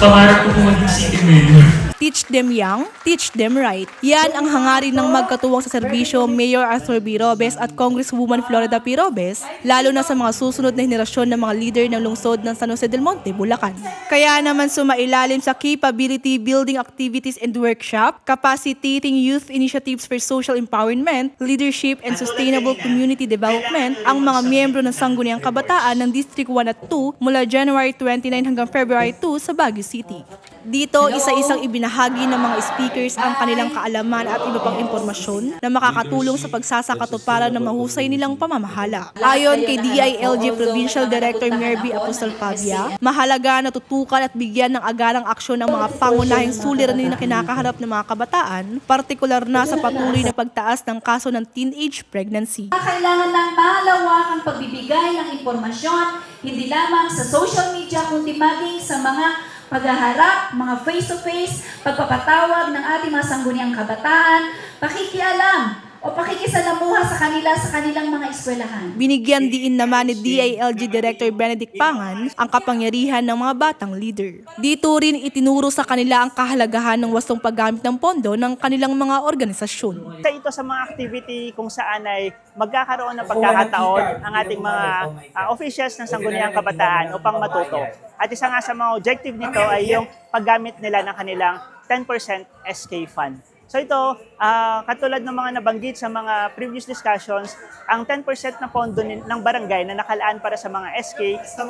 Pangarap ko po maging city mayor. Teach them young, teach them right. Yan ang hangarin ng magkatuwang sa serbisyo Mayor Arthur B. Robes at Congresswoman Florida P. Robes, lalo na sa mga susunod na henerasyon ng mga leader ng lungsod ng San Jose del Monte, Bulacan. Kaya naman sumailalim sa capability building activities and workshop, capacitating youth initiatives for social empowerment, leadership and sustainable community development ang mga miyembro ng Sangguniang Kabataan ng District 1 at 2 mula January 29 hanggang February 2 sa Baguio City. Dito, isa-isang ibinahagi ng mga speakers ang kanilang kaalaman at iba pang impormasyon na makakatulong sa pagsasakatuparan ng mahusay nilang pamamahala. Ayon kay DILG Provincial Director Merby Apostol Pavia, mahalaga na tutukan at bigyan ng agarang aksyon ng mga pangunahing suliranin na kinakaharap ng mga kabataan, partikular na sa patuloy na pagtaas ng kaso ng teenage pregnancy. Kailangan ng malawakang pagbibigay ng impormasyon, hindi lamang sa social media, kundi maging sa mga paghaharap, mga face-to-face, pagpapatawag ng ating mga sangguniang kabataan, pakikialam o pakikisalamuha sa kanilang mga eskwelahan. Binigyan diin naman ni DILG Director Benedict Pangan ang kapangyarihan ng mga batang leader. Dito rin itinuro sa kanila ang kahalagahan ng wastong paggamit ng pondo ng kanilang mga organisasyon. Ito sa mga activity kung saan ay magkakaroon ng pagkakataon ang ating mga officials ng Sangguniang Kabataan upang matuto. At isa nga sa mga objective nito ay yung paggamit nila ng kanilang 10% SK fund. So ito, katulad ng mga nabanggit sa mga previous discussions, ang 10% na pondo ng barangay na nakalaan para sa mga SK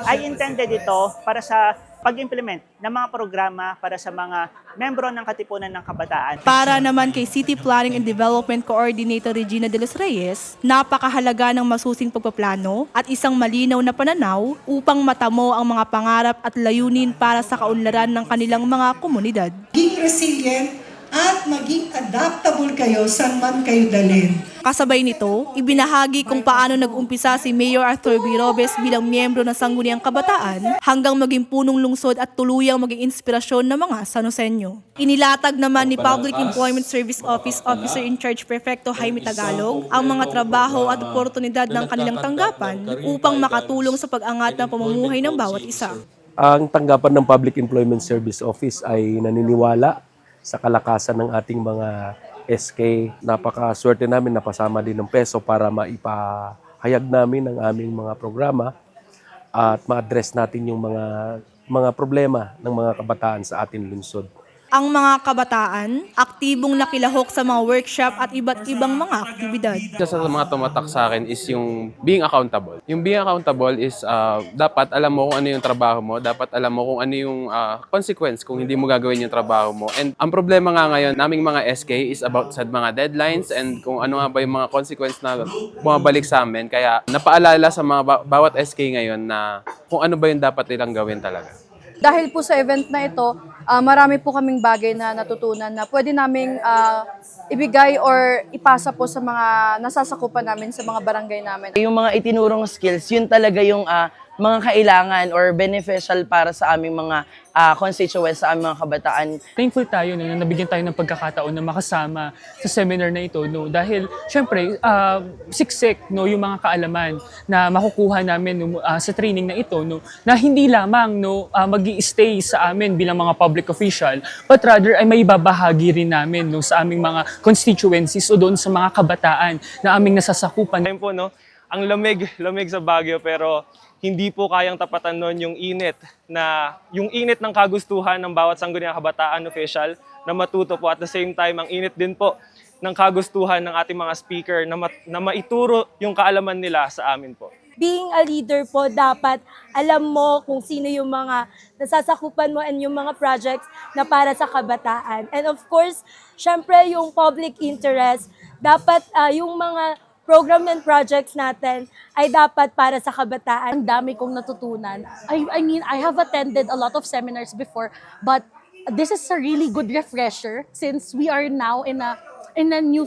ay intended ito para sa pag-implement ng mga programa para sa mga membro ng Katipunan ng Kabataan. Para naman kay City Planning and Development Coordinator Regina de los Reyes, napakahalaga ng masusing pagpaplano at isang malinaw na pananaw upang matamo ang mga pangarap at layunin para sa kaunlaran ng kanilang mga komunidad. Maging resilient at maging adaptable kayo saan man kayo dalhin. Kasabay nito, ibinahagi kung paano nag-umpisa si Mayor Arthur B. Robes bilang miyembro ng Sangguniang Kabataan hanggang maging punong lungsod at tuluyang maging inspirasyon ng mga Sanosenyo. Inilatag naman ni Public Employment Service Office Officer in Charge Prefecto Jaime Tagalog ang mga trabaho at oportunidad ng kanilang tanggapan upang makatulong sa pag-angat ng pamumuhay ng bawat isa. Ang tanggapan ng Public Employment Service Office ay naniniwala sa kalakasan ng ating mga SK. Napakaswerte namin napasama din ng peso para maipahayag namin ang aming mga programa at ma-address natin yung mga problema ng mga kabataan sa ating lungsod. Ang mga kabataan, aktibong nakilahok sa mga workshop at iba't ibang mga aktibidad. Isa sa mga tumatak sa akin is yung being accountable. Yung being accountable is dapat alam mo kung ano yung trabaho mo, dapat alam mo kung ano yung consequence kung hindi mo gagawin yung trabaho mo. And ang problema nga ngayon, naming mga SK is about sa mga deadlines and kung ano nga ba yung mga consequence na bumabalik sa amin. Kaya napaalala sa mga bawat SK ngayon na kung ano ba yung dapat nilang gawin talaga. Dahil po sa event na ito, marami po kaming bagay na natutunan na pwede naming ibigay or ipasa po sa mga nasasakupan namin sa mga barangay namin. Yung mga itinurong skills, yun talaga yung mga kailangan or beneficial para sa aming mga constituents, sa aming mga kabataan. Thankful tayo na nabigyan tayo ng pagkakataon na makasama sa seminar na ito, no? Dahil syempre siksik, no, yung mga kaalaman na makukuha namin no, sa training na ito, no, na hindi lamang no, magi-stay sa amin bilang mga public official, but rather ay may babahagi rin namin no, sa aming mga constituencies o doon sa mga kabataan na aming nasasakupan. Ngayon po, no, ang lamig sa Baguio, pero hindi po kayang tapatan nun yung init ng kagustuhan ng bawat Sangguniang Kabataan official na matuto po. At the same time, ang init din po ng kagustuhan ng ating mga speaker na maituro yung kaalaman nila sa amin po. Being a leader po, dapat alam mo kung sino yung mga nasasakupan mo and yung mga projects na para sa kabataan. And of course, syempre yung public interest, dapat yung mga program and projects natin ay dapat para sa kabataan. Ang dami kong natutunan. I mean, I have attended a lot of seminars before, but this is a really good refresher since we are now in a new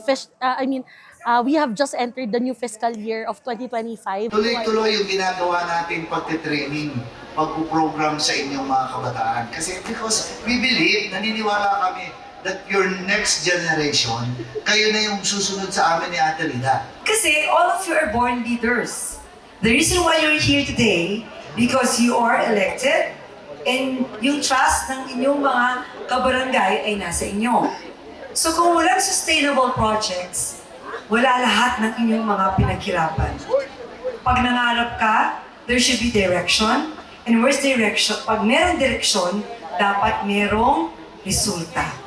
we have just entered the new fiscal year of 2025. Tuloy-tuloy yung ginagawa natin pagte-training, pagpo-program sa inyong mga kabataan. Kasi because we believe, naniniwala kami, that your next generation, kayo na yung susunod sa amin ni Ate Rida. Kasi all of you are born leaders. The reason why you're here today, because you are elected And yung trust ng inyong mga kabarangay ay nasa inyo. So kung walang sustainable projects, wala lahat ng inyong mga pinaghirapan. Pag nangarap ka, there should be direction. And where's direction? Pag merong direksyon, dapat merong resulta.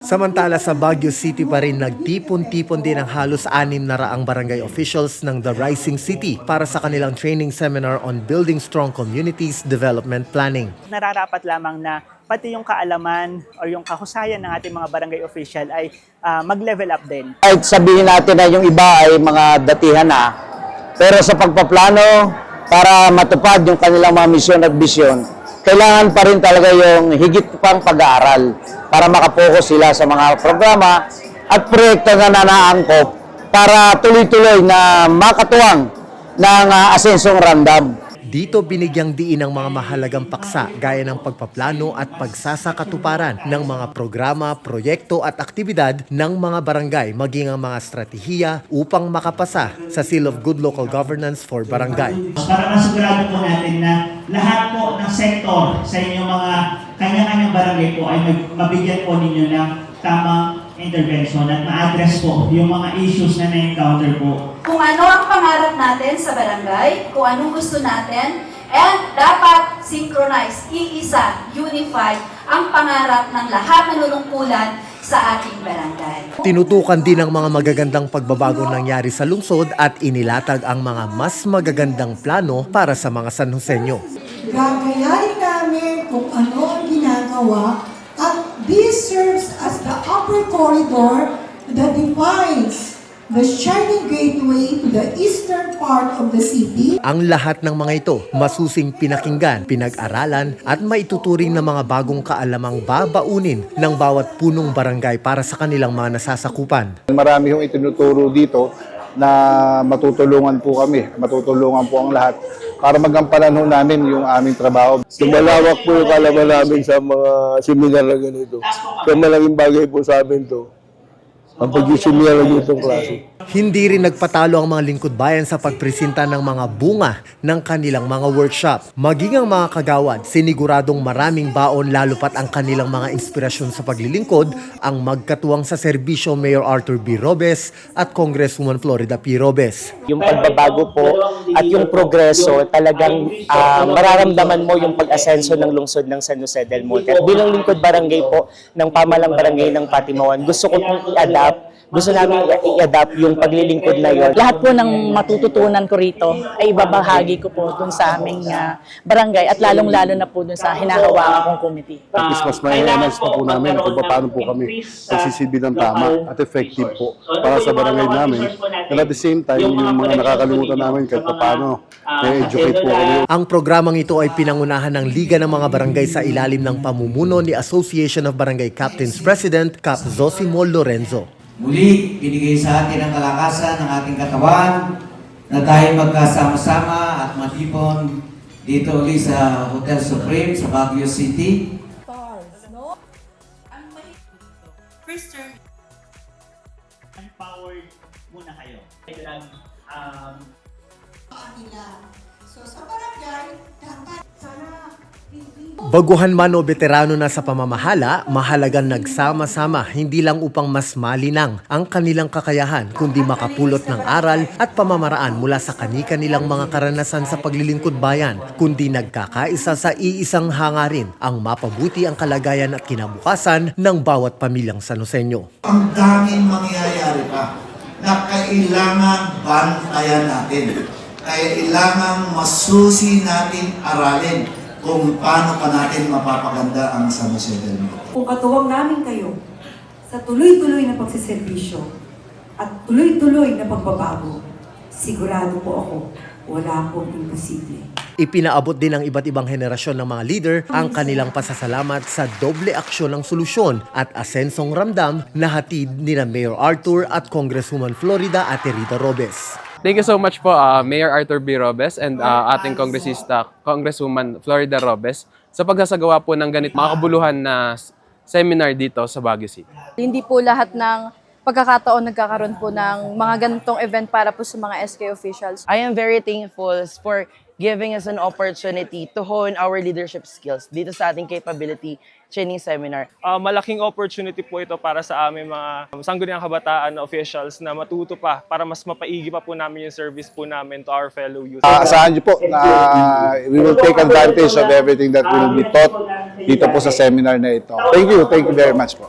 Samantala sa Baguio City pa rin nagtipon-tipon din ang halos 600 barangay officials ng The Rising City para sa kanilang training seminar on Building Strong Communities Development Planning. Nararapat lamang na pati yung kaalaman o yung kahusayan ng ating mga barangay official ay mag-level up din. Kahit sabihin natin na yung iba ay mga datihan na, pero sa pagpaplano para matupad yung kanilang mga misyon at bisyon, kailangan pa rin talaga yung higit pang pag-aaral para makapokus sila sa mga programa at proyekto na nanaangkop para tuloy-tuloy na makatuwang ng asensong randam. Dito binigyang diin ang mga mahalagang paksa gaya ng pagpaplano at pagsasakatuparan ng mga programa, proyekto at aktibidad ng mga barangay maging ang mga estratehiya upang makapasa sa Seal of Good Local Governance for Barangay. Para masigurado po natin na lahat po ng sektor sa inyong mga kanya-kanyang barangay po ay mabigyan po ninyo ng tamang intervention at ma-address po yung mga issues na na-encounter po. Kung ano ang pangarap natin sa barangay, kung anong gusto natin, and dapat synchronize, iisa, unified ang pangarap ng lahat ng nalulungkulan sa ating barangay. Tinutukan din ang mga magagandang pagbabago nangyari sa lungsod at inilatag ang mga mas magagandang plano para sa mga San Joseño. Gagayahin namin kung ano ang ginagawa at this serves as the upper corridor that defines the shining gateway to the eastern part of the city. Ang lahat ng mga ito masusing pinakinggan, pinag-aralan at maituturing na mga bagong kaalamang babaunin ng bawat punong barangay para sa kanilang mga nasasakupan. Marami yung itinuturo dito na matutulungan po kami, matutulungan po ang lahat para magampanan ho namin yung aming trabaho. Tumalawak po yung kalaman namin sa mga seminar na ganito. Kaya malaking bagay po sa amin to. Ang pag-seminar ng itong klase. Hindi rin nagpatalo ang mga lingkod bayan sa pagpresenta ng mga bunga ng kanilang mga workshop. Maging ang mga kagawad, siniguradong maraming baon lalo pat ang kanilang mga inspirasyon sa paglilingkod ang magkatuwang sa serbisyo Mayor Arthur B. Robes at Congresswoman Florida P. Robes. Yung pagbabago po at yung progreso, talagang mararamdaman mo yung pag-asenso ng lungsod ng San Jose del Monte. At bilang lingkod barangay po ng pamalang barangay ng Patimawan, gusto ko pong gusto namin i-adapt yung paglilingkod na yon. Lahat po ng matututunan ko rito ay ibabahagi ko po dun sa aming barangay at lalong-lalo na po dun sa hinahawakan kong committee. At least mas ma-enhance pa po namin kung paano po kami nagsisilbi ng tama at effective po para sa barangay namin. And at the same time, yung mga nakakalimutan namin kahit paano na-educate po kami. Ang programang ito ay pinangunahan ng Liga ng mga Barangay sa ilalim ng pamumuno ni Association of Barangay Captains President Cap Zosimo Lorenzo. Muli, binigay sa atin ang kalakasan ng ating katawan na tayo magkasama-sama at matipon dito ulit sa Hotel Supreme sa Baguio City. First term. Empowered muna kayo. So sa barangay, dapat sana Baguhan man o veterano na sa pamamahala, mahalagang nagsama-sama hindi lang upang mas malinang ang kanilang kakayahan kundi makapulot ng aral at pamamaraan mula sa kani-kanilang mga karanasan sa paglilingkod bayan, kundi nagkakaisa sa iisang hangarin ang mapabuti ang kalagayan at kinabukasan ng bawat pamilyang San Joseño. Ang daming mangyayari pa na kailangan bantayan natin. Kailangan masusi natin aralin kung paano pa natin mapapaganda ang San Jose del Monte. Kung katuwang namin kayo sa tuloy-tuloy na pagsiservisyo at tuloy-tuloy na pagbabago, sigurado po ako, wala pong imposible. Ipinaabot din ng iba't ibang henerasyon ng mga leader ang kanilang pasasalamat sa doble aksyon ng solusyon at asensong ramdam na hatid nina Mayor Arthur at Congresswoman Florida Ate Rita Robes. Thank you so much po, Mayor Arthur B. Robes and ating kongresista, Congresswoman Florida Robes, sa pagsasagawa po ng ganit mga kabuluhan na seminar dito sa Baguio City. Hindi po lahat ng pagkakataon nagkakaroon po ng mga ganitong event para po sa mga SK officials. I am very thankful for giving us an opportunity to hone our leadership skills dito sa ating capability training seminar. Malaking opportunity po ito para sa aming mga sangguniang kabataan na officials na matuto pa para mas mapaigi pa po namin yung service po namin to our fellow youth. Asahan niyo po na we will take advantage of everything that will be taught dito po sa seminar na ito. Thank you very much po.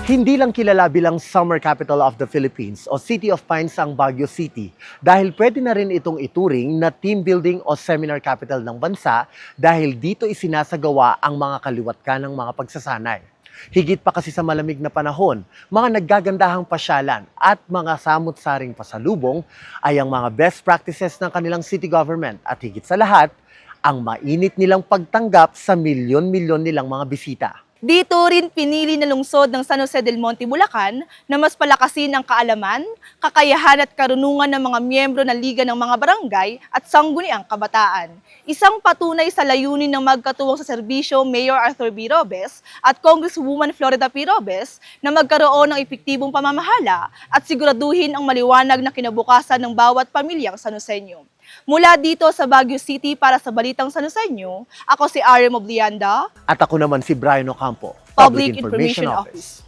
Hindi lang kilala bilang Summer Capital of the Philippines o City of Pines ang Baguio City dahil pwede na rin itong ituring na team building o seminar capital ng bansa dahil dito isinasagawa ang mga kaliwat ng mga pagsasanay. Higit pa kasi sa malamig na panahon, mga naggagandahang pasyalan at mga samut-saring pasalubong ay ang mga best practices ng kanilang city government at higit sa lahat, ang mainit nilang pagtanggap sa milyon-milyon nilang mga bisita. Dito rin pinili na lungsod ng San Jose del Monte, Bulacan na mas palakasin ang kaalaman, kakayahan at karunungan ng mga miyembro ng Liga ng mga Barangay at Sangguniang Kabataan. Isang patunay sa layunin ng magkatuwang sa serbisyo Mayor Arthur B. Robes at Congresswoman Florida P. Robes na magkaroon ng epektibong pamamahala at siguraduhin ang maliwanag na kinabukasan ng bawat pamilyang San Joseño. Mula dito sa Baguio City para sa Balitang San Joseño, ako si Ariel Moblianda. At ako naman si Brian Ocampo, Public Information Office.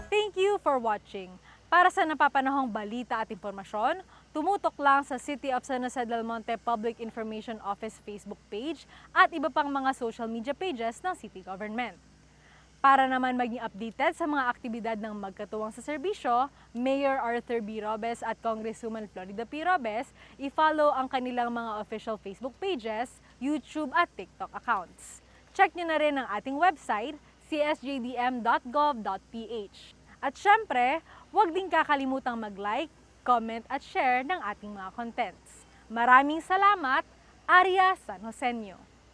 Thank you for watching. Para sa napapanahong balita at impormasyon, tumutok lang sa City of San Jose del Monte Public Information Office Facebook page at iba pang mga social media pages ng City Government. Para naman maging updated sa mga aktibidad ng magkatuwang sa serbisyo, Mayor Arthur B. Robes at Congresswoman Florida P. Robes, i-follow ang kanilang mga official Facebook pages, YouTube at TikTok accounts. Check nyo na rin ang ating website, csjdm.gov.ph. At syempre, huwag din kakalimutang mag-like, comment at share ng ating mga contents. Maraming salamat, Aria San Joseño.